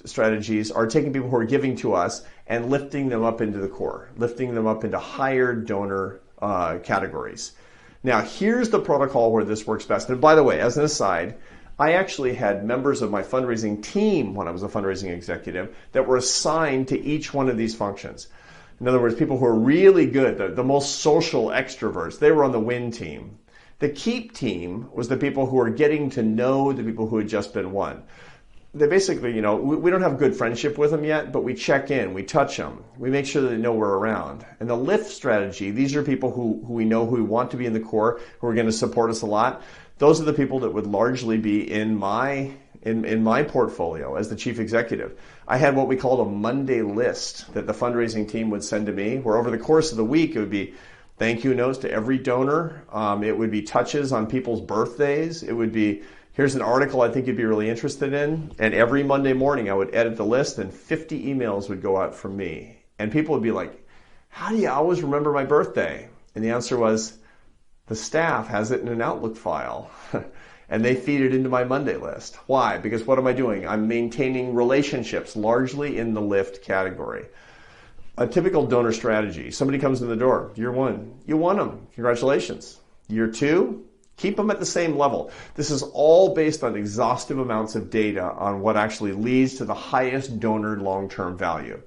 strategies are taking people who are giving to us and lifting them up into the core, lifting them up into higher donor categories. Now, here's the protocol where this works best. And by the way, as an aside, I actually had members of my fundraising team when I was a fundraising executive that were assigned to each one of these functions. In other words, people who are really good, the most social extroverts, they were on the win team. The keep team was the people who are getting to know the people who had just been won. They basically, we don't have good friendship with them yet, but we check in, we touch them, we make sure that they know we're around. And the lift strategy, these are people who we know who we want to be in the core, who are going to support us a lot. Those are the people that would largely be in my portfolio as the chief executive. I had what we called a Monday list that the fundraising team would send to me, where over the course of the week it would be thank you notes to every donor. It would be touches on people's birthdays. It would be, here's an article I think you'd be really interested in. And every Monday morning I would edit the list and 50 emails would go out from me. And people would be like, how do you always remember my birthday? And the answer was, the staff has it in an Outlook file. And they feed it into my Monday list. Why? Because what am I doing? I'm maintaining relationships, largely in the lift category. A typical donor strategy, somebody comes in the door, year one, you won them, congratulations. Year two, keep them at the same level. This is all based on exhaustive amounts of data on what actually leads to the highest donor long-term value.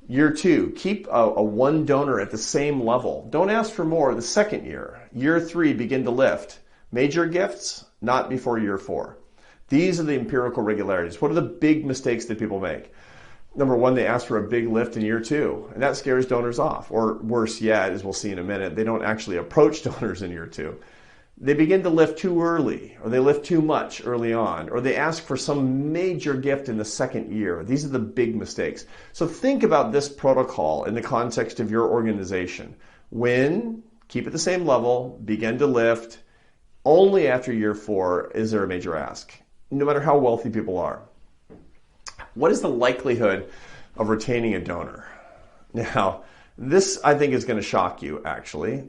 Year two, keep a one donor at the same level. Don't ask for more the second year. Year three, begin to lift. Major gifts, not before year four. These are the empirical regularities. What are the big mistakes that people make? Number one, they ask for a big lift in year two, and that scares donors off. Or worse yet, as we'll see in a minute, they don't actually approach donors in year two. They begin to lift too early, or they lift too much early on, or they ask for some major gift in the second year. These are the big mistakes. So think about this protocol in the context of your organization. Win, keep at the same level, begin to lift. Only after year four is there a major ask, no matter how wealthy people are. What is the likelihood of retaining a donor? Now, this I think is going to shock you, actually.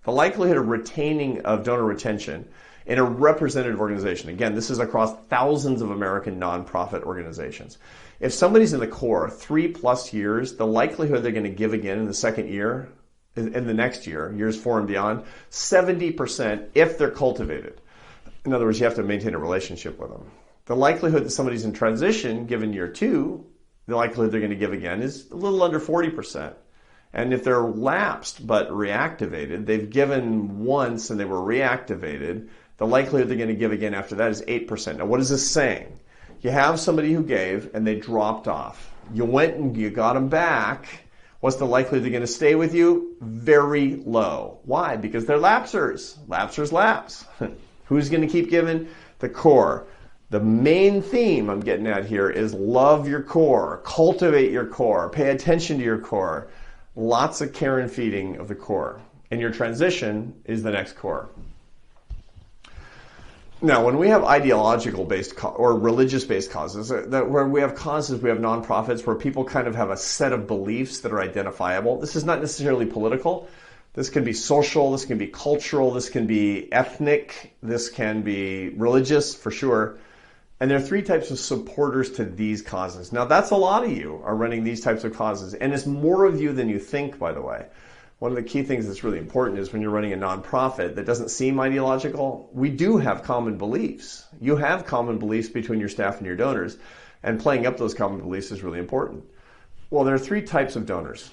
The likelihood of donor retention in a representative organization. Again, this is across thousands of American nonprofit organizations. If somebody's in the core 3+ years, the likelihood they're going to give again in the second year, in the next year, years 4 and beyond, 70% if they're cultivated. In other words, you have to maintain a relationship with them. The likelihood that somebody's in transition, given year two, the likelihood they're going to give again is a little under 40%. And if they're lapsed but reactivated, they've given once and they were reactivated, the likelihood they're going to give again after that is 8%. Now, what is this saying? You have somebody who gave and they dropped off. You went and you got them back. What's the likelihood they're going to stay with you? Very low. Why? Because they're lapsers. Lapsers lapse. Who's going to keep giving? The core. The main theme I'm getting at here is love your core, cultivate your core, pay attention to your core. Lots of care and feeding of the core. And your transition is the next core. Now, when we have ideological-based or religious-based causes, where we have causes, we have nonprofits where people kind of have a set of beliefs that are identifiable. This is not necessarily political. This can be social, this can be cultural, this can be ethnic, this can be religious, for sure. And there are 3 types of supporters to these causes. Now, that's a lot of you are running these types of causes, and it's more of you than you think, by the way. One of the key things that's really important is when you're running a nonprofit that doesn't seem ideological, we do have common beliefs. You have common beliefs between your staff and your donors, and playing up those common beliefs is really important. Well, there are 3 types of donors.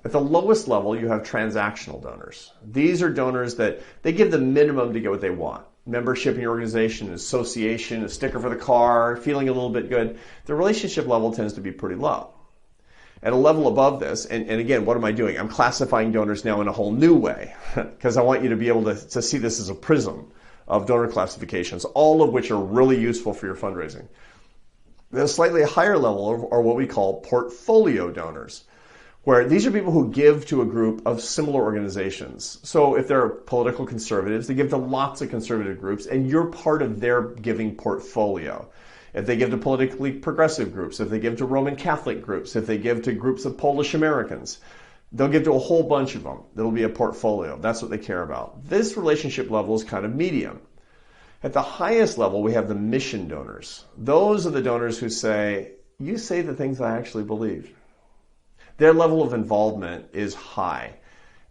At the lowest level, you have transactional donors. These are donors that they give the minimum to get what they want. Membership in your organization, an association, a sticker for the car, feeling a little bit good. The relationship level tends to be pretty low. At a level above this, and again, what am I doing? I'm classifying donors now in a whole new way because I want you to be able to see this as a prism of donor classifications, all of which are really useful for your fundraising. At a slightly higher level are what we call portfolio donors, where these are people who give to a group of similar organizations. So if they're political conservatives, they give to lots of conservative groups, and you're part of their giving portfolio. If they give to politically progressive groups, if they give to Roman Catholic groups, if they give to groups of Polish Americans, they'll give to a whole bunch of them. That'll be a portfolio. That's what they care about. This relationship level is kind of medium. At the highest level, we have the mission donors. Those are the donors who say, you say the things I actually believe. Their level of involvement is high.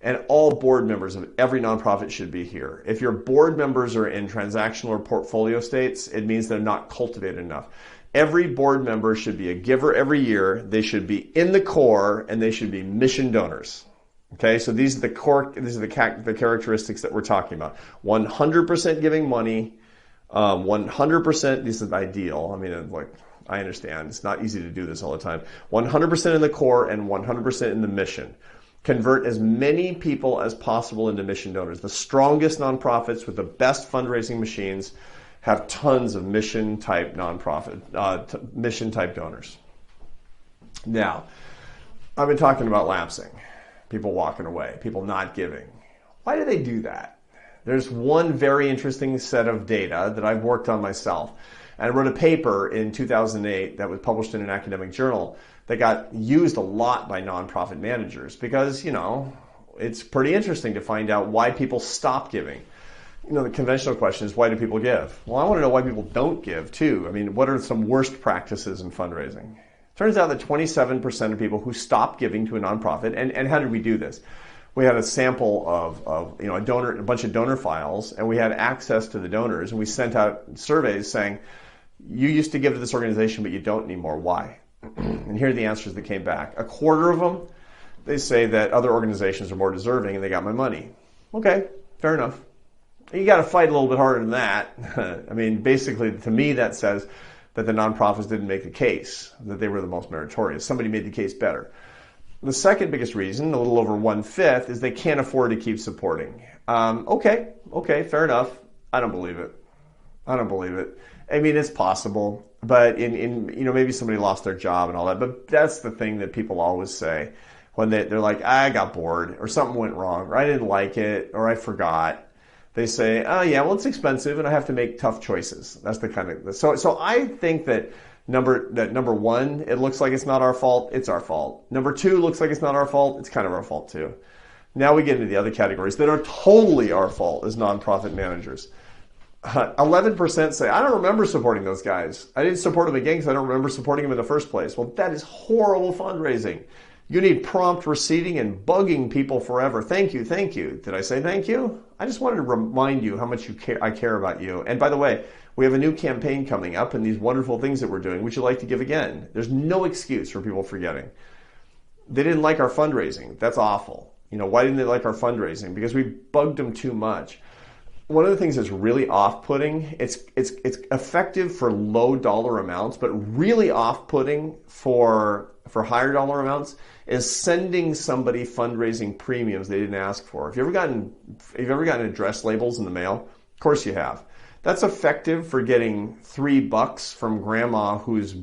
And all board members of every nonprofit should be here. If your board members are in transactional or portfolio states, it means they're not cultivated enough. Every board member should be a giver every year. They should be in the core, and they should be mission donors. Okay, so these are the core. These are the characteristics that we're talking about. 100% giving money, 100%. This is ideal. I mean, I understand it's not easy to do this all the time. 100% in the core and 100% in the mission. Convert as many people as possible into mission donors. The strongest nonprofits with the best fundraising machines have tons of mission-type mission-type donors. Now, I've been talking about lapsing, people walking away, people not giving. Why do they do that? There's one very interesting set of data that I've worked on myself. And I wrote a paper in 2008 that was published in an academic journal that got used a lot by nonprofit managers because, it's pretty interesting to find out why people stop giving. The conventional question is, why do people give? Well, I want to know why people don't give, too. I mean, what are some worst practices in fundraising? Turns out that 27% of people who stop giving to a nonprofit, and how did we do this? We had a sample of a bunch of donor files, and we had access to the donors, and we sent out surveys saying, you used to give to this organization, but you don't anymore. Why? And here are the answers that came back. A quarter of them, they say that other organizations are more deserving and they got my money. Okay, fair enough. You got to fight a little bit harder than that. I mean, basically, to me, that says that the nonprofits didn't make the case, that they were the most meritorious. Somebody made the case better. The second biggest reason, a little over 1/5, is they can't afford to keep supporting. Okay, fair enough. I don't believe it. I mean, it's possible, but maybe somebody lost their job and all that. But that's the thing that people always say when they're like, I got bored, or something went wrong, or I didn't like it, or I forgot. They say, oh yeah, well, it's expensive and I have to make tough choices. That's the kind of, so I think that number one, it looks like it's not our fault, it's our fault. Number two, looks like it's not our fault, it's kind of our fault too. Now we get into the other categories that are totally our fault as nonprofit managers. 11% say, I don't remember supporting those guys. I didn't support them again because I don't remember supporting them in the first place. Well, that is horrible fundraising. You need prompt receipting and bugging people forever. Thank you. Did I say thank you? I just wanted to remind you how much I care about you. And by the way, we have a new campaign coming up and these wonderful things that we're doing. Would you like to give again? There's no excuse for people forgetting. They didn't like our fundraising. That's awful. Why didn't they like our fundraising? Because we bugged them too much. One of the things that's really off-putting, it's effective for low dollar amounts, but really off-putting for higher dollar amounts is sending somebody fundraising premiums they didn't ask for. Have you ever gotten address labels in the mail? Of course you have. That's effective for getting $3 from grandma who's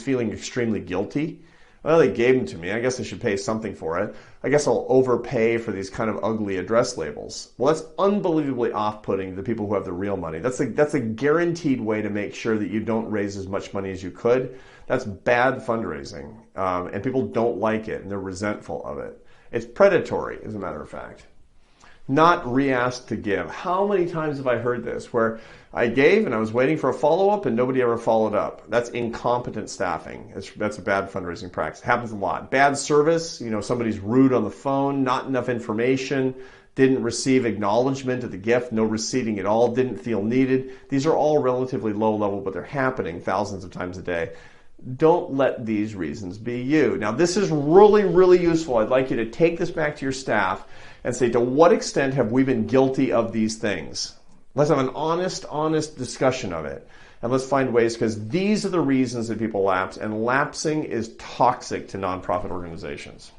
feeling extremely guilty. Well, they gave them to me. I guess I should pay something for it. I guess I'll overpay for these kind of ugly address labels. Well, that's unbelievably off-putting to the people who have the real money. That's a guaranteed way to make sure that you don't raise as much money as you could. That's bad fundraising, and people don't like it, and they're resentful of it. It's predatory, as a matter of fact. Not re-asked to give. How many times have I heard this where I gave and I was waiting for a follow-up and nobody ever followed up? That's incompetent staffing. That's a bad fundraising practice. It happens a lot. Bad service, somebody's rude on the phone, not enough information, didn't receive acknowledgement of the gift, no receiving at all, didn't feel needed. These are all relatively low level, but they're happening thousands of times a day. Don't let these reasons be you. Now, this is really, really useful. I'd like you to take this back to your staff and say, to what extent have we been guilty of these things? Let's have an honest discussion of it. And let's find ways, because these are the reasons that people lapse, and lapsing is toxic to nonprofit organizations.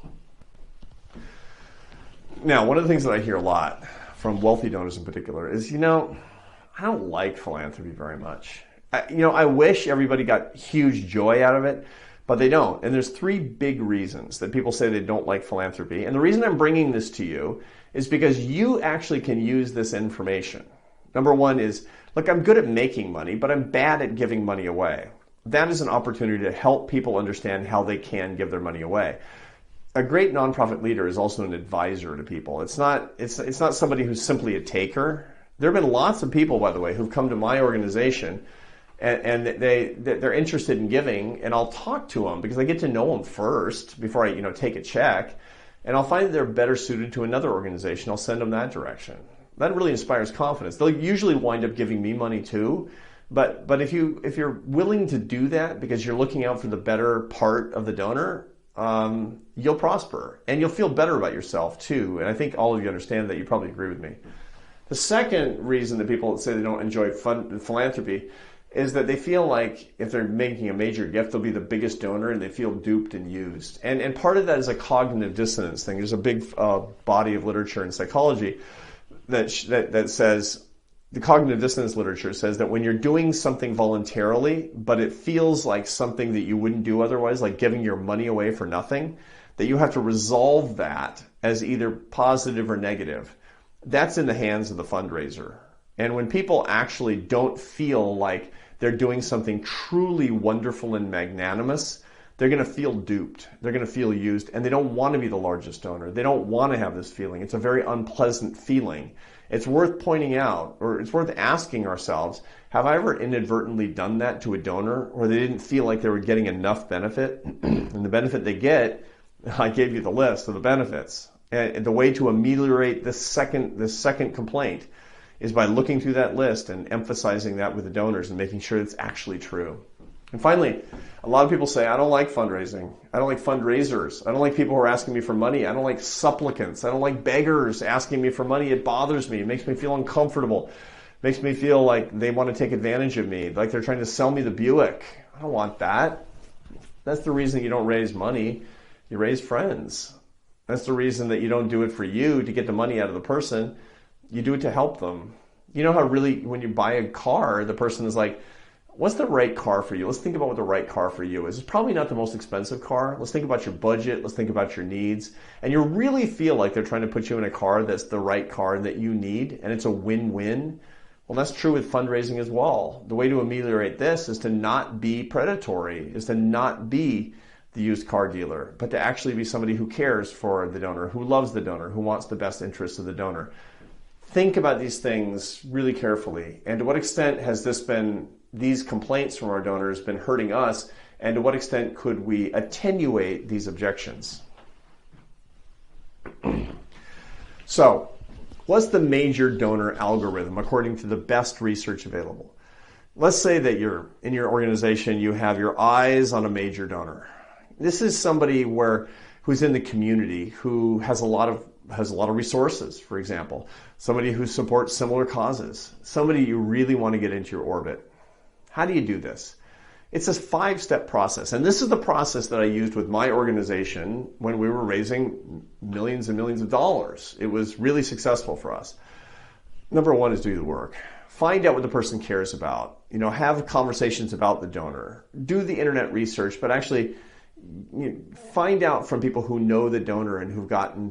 Now, one of the things that I hear a lot from wealthy donors in particular is, I don't like philanthropy very much. I wish everybody got huge joy out of it, but they don't. And there's 3 big reasons that people say they don't like philanthropy. And the reason I'm bringing this to you is because you actually can use this information. Number 1 is, look, I'm good at making money, but I'm bad at giving money away. That is an opportunity to help people understand how they can give their money away. A great nonprofit leader is also an advisor to people. It's not somebody who's simply a taker. There have been lots of people, by the way, who've come to my organization and they're interested in giving, and I'll talk to them because I get to know them first before I take a check, and I'll find that they're better suited to another organization. I'll send them that direction. That really inspires confidence. They'll usually wind up giving me money too, but if you're willing to do that because you're looking out for the better part of the donor, you'll prosper and you'll feel better about yourself too. And I think all of you understand that. You probably agree with me. The second reason that people say they don't enjoy philanthropy is that they feel like if they're making a major gift, they'll be the biggest donor, and they feel duped and used. And part of that is a cognitive dissonance thing. There's a big body of literature in psychology that says, the cognitive dissonance literature says that when you're doing something voluntarily, but it feels like something that you wouldn't do otherwise, like giving your money away for nothing, that you have to resolve that as either positive or negative. That's in the hands of the fundraiser. And when people actually don't feel like they're doing something truly wonderful and magnanimous, they're going to feel duped. They're going to feel used, and they don't want to be the largest donor. They don't want to have this feeling. It's a very unpleasant feeling. It's worth pointing out, or it's worth asking ourselves, have I ever inadvertently done that to a donor where they didn't feel like they were getting enough benefit? And the benefit they get, I gave you the list of the benefits. And the way to ameliorate this second complaint is by looking through that list and emphasizing that with the donors and making sure it's actually true. And finally, a lot of people say, I don't like fundraising. I don't like fundraisers. I don't like people who are asking me for money. I don't like supplicants. I don't like beggars asking me for money. It bothers me. It makes me feel uncomfortable. It makes me feel like they want to take advantage of me, like they're trying to sell me the Buick. I don't want that. That's the reason you don't raise money. You raise friends. That's the reason that you don't do it for you to get the money out of the person. You do it to help them. You know how really when you buy a car, the person is like, what's the right car for you? Let's think about what the right car for you is. It's probably not the most expensive car. Let's think about your budget. Let's think about your needs. And you really feel like they're trying to put you in a car that's the right car that you need, and it's a win-win. Well, that's true with fundraising as well. The way to ameliorate this is to not be predatory, is to not be the used car dealer, but to actually be somebody who cares for the donor, who loves the donor, who wants the best interests of the donor. Think about these things really carefully. And to what extent has these complaints from our donors been hurting us? And to what extent could we attenuate these objections? So, what's the major donor algorithm according to the best research available? Let's say that in your organization, you have your eyes on a major donor. This is somebody who's in the community, who has a lot of resources, for example. Somebody who supports similar causes. Somebody you really want to get into your orbit. How do you do this? It's a 5-step process. And this is the process that I used with my organization when we were raising millions and millions of dollars. It was really successful for us. Number 1 is do the work. Find out what the person cares about. Have conversations about the donor. Do the internet research, but actually find out from people who know the donor and who've gotten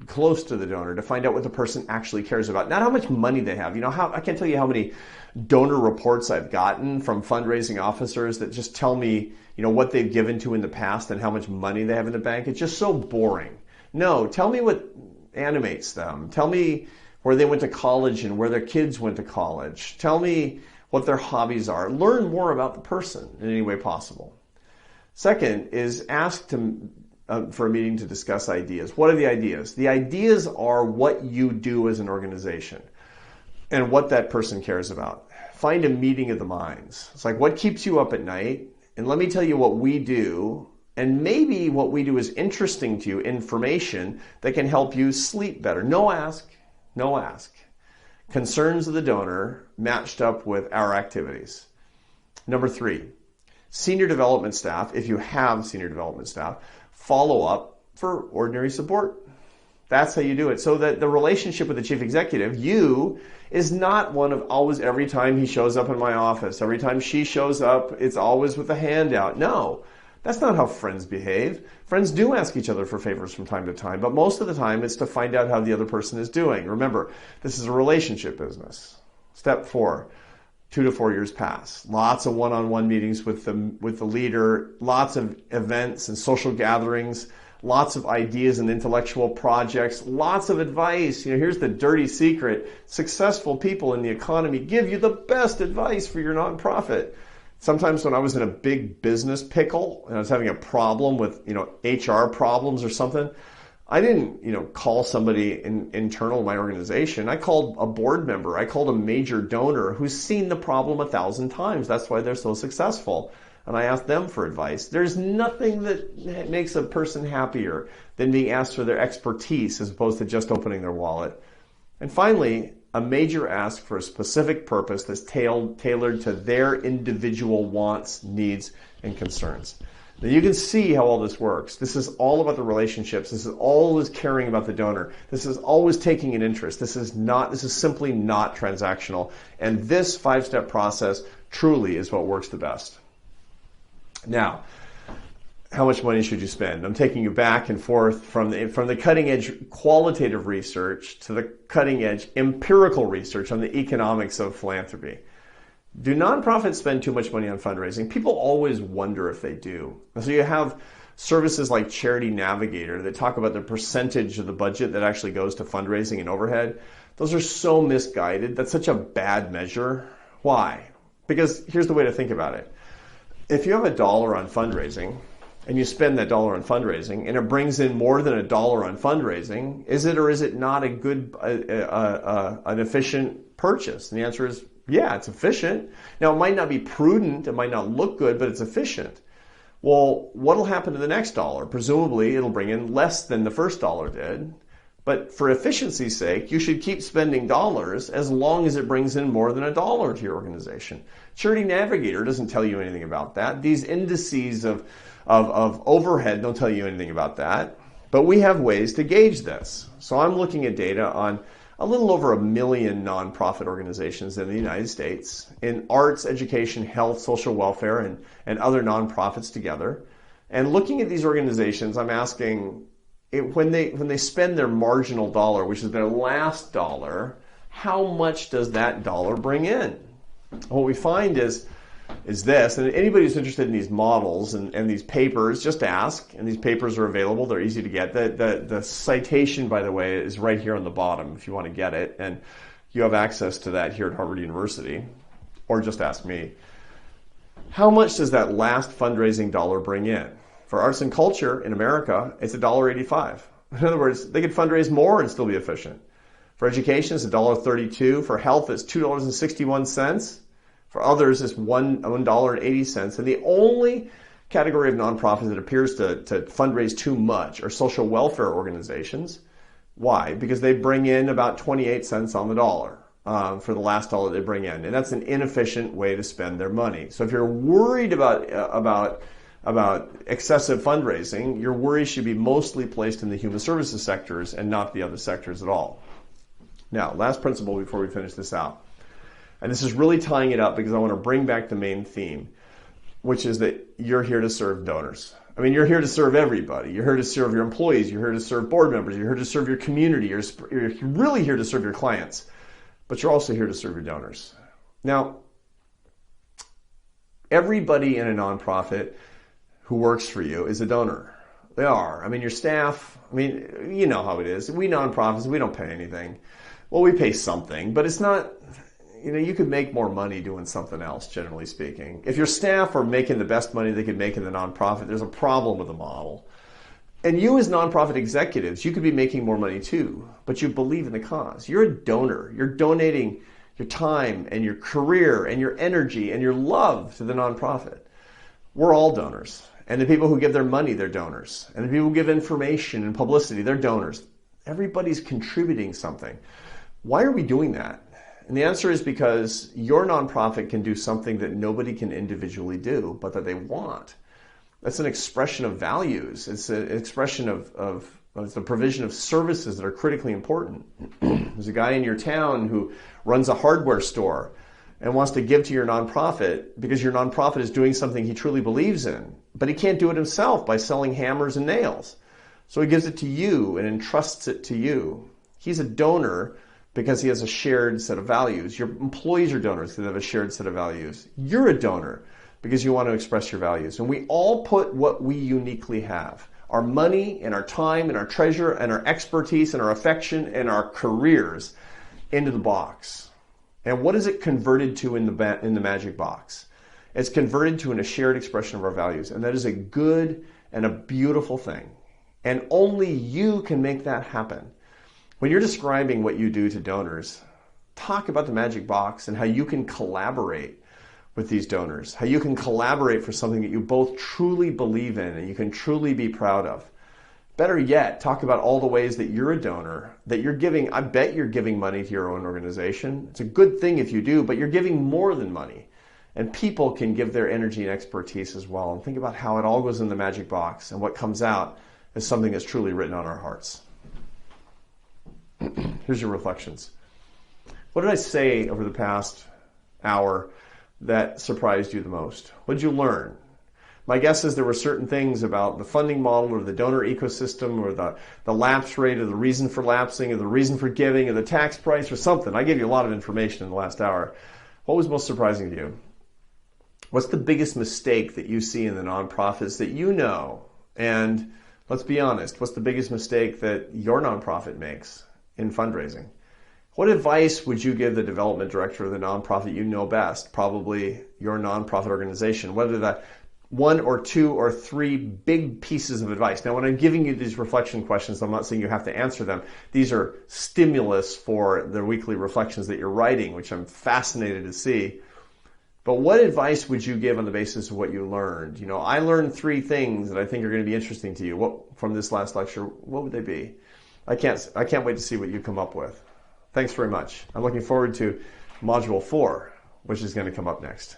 close to the donor to find out what the person actually cares about. Not how much money they have. I can't tell you how many donor reports I've gotten from fundraising officers that just tell me, what they've given to in the past and how much money they have in the bank. It's just so boring. No, tell me what animates them. Tell me where they went to college and where their kids went to college. Tell me what their hobbies are. Learn more about the person in any way possible. Second is ask for a meeting to discuss ideas. What are the ideas? The ideas are what you do as an organization and what that person cares about. Find a meeting of the minds. It's like, what keeps you up at night? And let me tell you what we do. And maybe what we do is interesting to you, information that can help you sleep better. No ask. Concerns of the donor matched up with our activities. Number 3, senior development staff, if you have senior development staff, follow up for ordinary support. That's how you do it. So that the relationship with the chief executive, you, is not one of always every time he shows up in my office, every time she shows up, it's always with a handout. No, that's not how friends behave. Friends do ask each other for favors from time to time, but most of the time it's to find out how the other person is doing. Remember, this is a relationship business. Step 4. 2 to 4 years pass. Lots of one-on-one meetings with the leader, lots of events and social gatherings, lots of ideas and intellectual projects, lots of advice. Here's the dirty secret. Successful people in the economy give you the best advice for your nonprofit. Sometimes when I was in a big business pickle and I was having a problem with, HR problems or something, I didn't, call somebody internal in my organization. I called a board member. I called a major donor who's seen the problem 1,000 times. That's why they're so successful. And I asked them for advice. There's nothing that makes a person happier than being asked for their expertise as opposed to just opening their wallet. And finally, a major ask for a specific purpose that's tailored to their individual wants, needs, and concerns. Now you can see how all this works. This is all about the relationships. This is always caring about the donor. This is always taking an interest. This is simply not transactional. And this 5-step process truly is what works the best. Now, how much money should you spend? I'm taking you back and forth from the cutting edge qualitative research to the cutting edge empirical research on the economics of philanthropy. Do nonprofits spend too much money on fundraising? People always wonder if they do. So you have services like Charity Navigator that talk about the percentage of the budget that actually goes to fundraising and overhead. Those are so misguided. That's such a bad measure. Why? Because here's the way to think about it. If you have $1 on fundraising and you spend that $1 on fundraising and it brings in more than $1 on fundraising, is it or is it not a good, an efficient purchase? And the answer is, yeah, it's efficient. Now, it might not be prudent, it might not look good, but it's efficient. Well, what'll happen to the next $1? Presumably, it'll bring in less than the first $1 did. But for efficiency's sake, you should keep spending dollars as long as it brings in more than $1 to your organization. Charity Navigator doesn't tell you anything about that. These indices of overhead don't tell you anything about that. But we have ways to gauge this. So I'm looking at data on a little over 1 million nonprofit organizations in the United States in arts, education, health, social welfare, and other nonprofits together. And looking at these organizations, I'm asking, when they spend their marginal $1, which is their last $1, how much does that $1 bring in? What we find is this, and anybody who's interested in these models and these papers, just ask, and these papers are available, they're easy to get. The citation, by the way, is right here on the bottom if you want to get it, and you have access to that here at Harvard University, or just ask me. How much does that last fundraising $1 bring in? For arts and culture in America, it's $1.85. In other words, they could fundraise more and still be efficient. For education, it's $1.32. For health, it's $2.61. For others, it's $1.80. And the only category of nonprofits that appears to fundraise too much are social welfare organizations. Why? Because they bring in about 28 cents on the dollar for the last $1 they bring in. And that's an inefficient way to spend their money. So if you're worried about excessive fundraising, your worry should be mostly placed in the human services sectors and not the other sectors at all. Now, last principle before we finish this out. And this is really tying it up because I want to bring back the main theme, which is that you're here to serve donors. I mean, you're here to serve everybody. You're here to serve your employees. You're here to serve board members. You're here to serve your community. You're really here to serve your clients. But you're also here to serve your donors. Now, everybody in a nonprofit who works for you is a donor. They are. I mean, your staff, you know how it is. We nonprofits, we don't pay anything. Well, we pay something, but it's not, you could make more money doing something else, generally speaking. If your staff are making the best money they could make in the nonprofit, there's a problem with the model. And you as nonprofit executives, you could be making more money too, but you believe in the cause. You're a donor. You're donating your time and your career and your energy and your love to the nonprofit. We're all donors. And the people who give their money, they're donors. And the people who give information and publicity, they're donors. Everybody's contributing something. Why are we doing that? And the answer is because your nonprofit can do something that nobody can individually do, but that they want. That's an expression of values. It's an expression of the provision of services that are critically important. There's a guy in your town who runs a hardware store and wants to give to your nonprofit because your nonprofit is doing something he truly believes in, but he can't do it himself by selling hammers and nails. So he gives it to you and entrusts it to you. He's a donor because he has a shared set of values. Your employees are donors because they have a shared set of values. You're a donor because you want to express your values. And we all put what we uniquely have, our money and our time and our treasure and our expertise and our affection and our careers, into the box. And what is it converted to in the magic box? It's converted to a shared expression of our values. And that is a good and a beautiful thing. And only you can make that happen. When you're describing what you do to donors, talk about the magic box and how you can collaborate with these donors, how you can collaborate for something that you both truly believe in and you can truly be proud of. Better yet, talk about all the ways that you're a donor, that you're giving. I bet you're giving money to your own organization. It's a good thing if you do, but you're giving more than money. And people can give their energy and expertise as well. And think about how it all goes in the magic box and what comes out is something that's truly written on our hearts. Here's your reflections. What did I say over the past hour that surprised you the most? What did you learn? My guess is there were certain things about the funding model or the donor ecosystem or the lapse rate or the reason for lapsing or the reason for giving or the tax price or something. I gave you a lot of information in the last hour. What was most surprising to you? What's the biggest mistake that you see in the nonprofits that you know? And let's be honest, what's the biggest mistake that your nonprofit makes in fundraising? What advice would you give the development director of the nonprofit you know best, probably your nonprofit organization, whether that one or two or three big pieces of advice? Now, when I'm giving you these reflection questions, I'm not saying you have to answer them. These are stimulus for the weekly reflections that you're writing, which I'm fascinated to see. But what advice would you give on the basis of what you learned? You know, I learned three things that I think are going to be interesting to you. What from this last lecture, what would they be? I can't wait to see what you come up with. Thanks very much. I'm looking forward to Module 4, which is going to come up next.